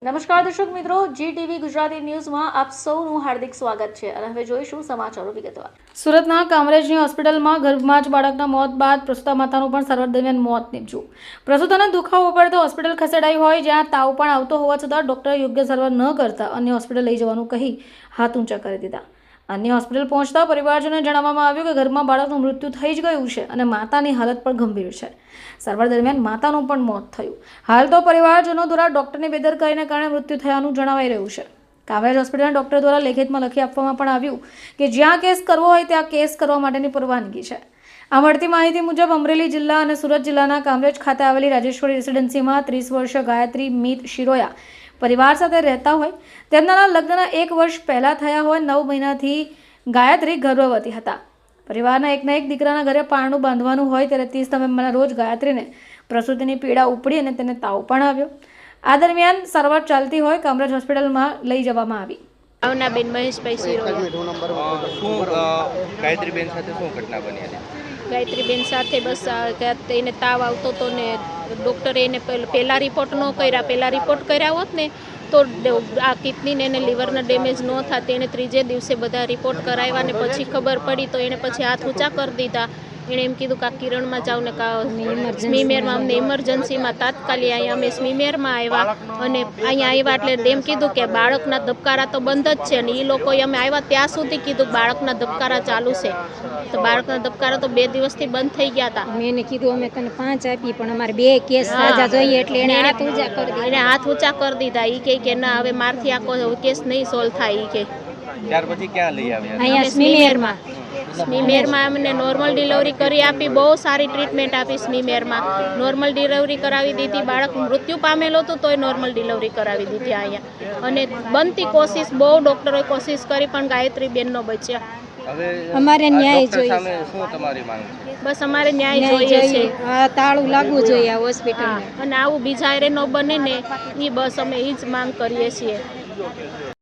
નમસ્કાર દર્શક મિત્રો, GTV ગુજરાતી ન્યૂઝમાં આપ સૌનું હાર્દિક સ્વાગત છે અને હવે જોઈશું સમાચારો વિગતવાર। સુરતના કામરેજની હોસ્પિટલમાં ગર્ભમાં જ બાળકના મોત બાદ પ્રસૂતા માતાનું પણ સારવાર દરમિયાન મોત નીપજ્યું। પ્રસૂતાને દુખાવો પડતા હોસ્પિટલ ખસેડાઈ હોય, જ્યાં તાવ પણ આવતો હોવા છતાં ડોક્ટરે યોગ્ય સારવાર ન કરતા અન્ય હોસ્પિટલ લઈ જવાનું કહી હાથ ઊંચા કરી દીધા। અન્ય હોસ્પિટલ પહોંચતા પરિવારજનોને જણાવવામાં આવ્યું કે ઘરમાં બાળકનું મૃત્યુ થઈ જ ગયું છે અને માતાની હાલત પણ ગંભીર છે। સારવાર દરમિયાન માતાનું પણ મોત થયું। હાલ તો પરિવારજનો દ્વારા ડોક્ટરની બેદરકારીને કારણે મૃત્યુ થયાનું જણાવાઈ રહ્યું છે। કામરેજ હોસ્પિટલના ડોક્ટર દ્વારા લેખિતમાં લખી આપવામાં પણ આવ્યું કે જ્યાં કેસ કરવો હોય ત્યાં કેસ કરવા માટેની પરવાનગી છે। આ મળતી માહિતી મુજબ અમરેલી જિલ્લા અને સુરત જિલ્લાના કામરેજ ખાતે આવેલી રાજેશ્વરી રેસિડેન્સીમાં 30 વર્ષીય ગાયત્રી મીત શિરોયા પરિવાર સાથે રહેતા હોય। તેમના લગ્નના 1 વર્ષ પહેલા થયા હોય। 9 મહિનાથી ગાયત્રી ગર્ભવતી હતા। પરિવારના એકના એક દીકરાના ઘરે પારણું બાંધવાનું હોય ત્યારે 30 નવેમ્બરના રોજ ગાયત્રીને પ્રસૂતિની પીડા ઉપડી અને તેને તાવ પણ આવ્યો। આ દરમિયાન સારવાર ચાલતી હોય કામરેજ હોસ્પિટલમાં લઈ જવામાં આવી। ભાવનાબેન મહેશભાઈ શિરોયા। ગાયત્રીબેન સાથે શું ઘટના બની હતી? ગાયત્રીબેન સાથે બસ એને તાવ આવતો હતો ને ડૉક્ટરે એને પહેલાં રિપોર્ટ ન કર્યા, પહેલાં રિપોર્ટ કર્યા હોત ને તો આ કિડનીને એને લીવરના ડેમેજ ન થતી। એને ત્રીજે દિવસે બધા રિપોર્ટ કરાવ્યા ને પછી ખબર પડી તો એને પછી હાથ ઊંચા કરી દીધા। એણે એમ કીધું કે આ કિરણમાં જાઓ ને સ્મીમેરમાં અમને ઇમરજન્સીમાં તાત્કાલિક અહીંયા અમે સ્મીમેરમાં આવ્યા અને અહીંયા આવ્યા એટલે એમ કીધું કે બાળકના ધબકારા તો બંધ જ છે અને એ લોકોએ અમે આવ્યા ત્યાં સુધી કીધું બાળકના ધબકારા ચાલુ છે। તો બાળકના ધબકારા તો 2 દિવસથી બંધ થઈ ગયા હતા। મેં એને કીધું અમે તને 5 આપી પણ અમારે 2 કેસ સાજા જોઈએ એટલે એને હાથ ઊંચા કરી દીધા। એને હાથ ઊંચા કરી દીધા। એ કે ના હવે મારથી આખો કેસ નહીં સોલ્વ થાય। એ કે ત્યાર પછી ક્યાં લઈ આવ્યા? અહીંયા સ્મીમેરમાં અમને નોર્મલ ડિલિવરી કરી આપી। બહુ સારી ટ્રીટમેન્ટ આપી। સ્મીમેરમાં નોર્મલ ડિલિવરી કરાવી દીધી। બાળક મૃત્યુ પામેલો હતો તોય નોર્મલ ડિલિવરી કરાવી દીધી અહીંયા અને બનતી કોશિશ બહુ ડૉક્ટરોએ કોશિશ કરી પણ ગાયત્રીબેનનો બચ્યા। હવે અમારે ન્યાય જોઈએ। શું તમારી માંગ છે? બસ અમારે ન્યાય જોઈએ છે। આ તાળું લાગવું જોઈએ આ હોસ્પિટલ અને આવું બીજા એરે ન બને ને એ બસ અમે એ જ માંગ કરીએ છીએ।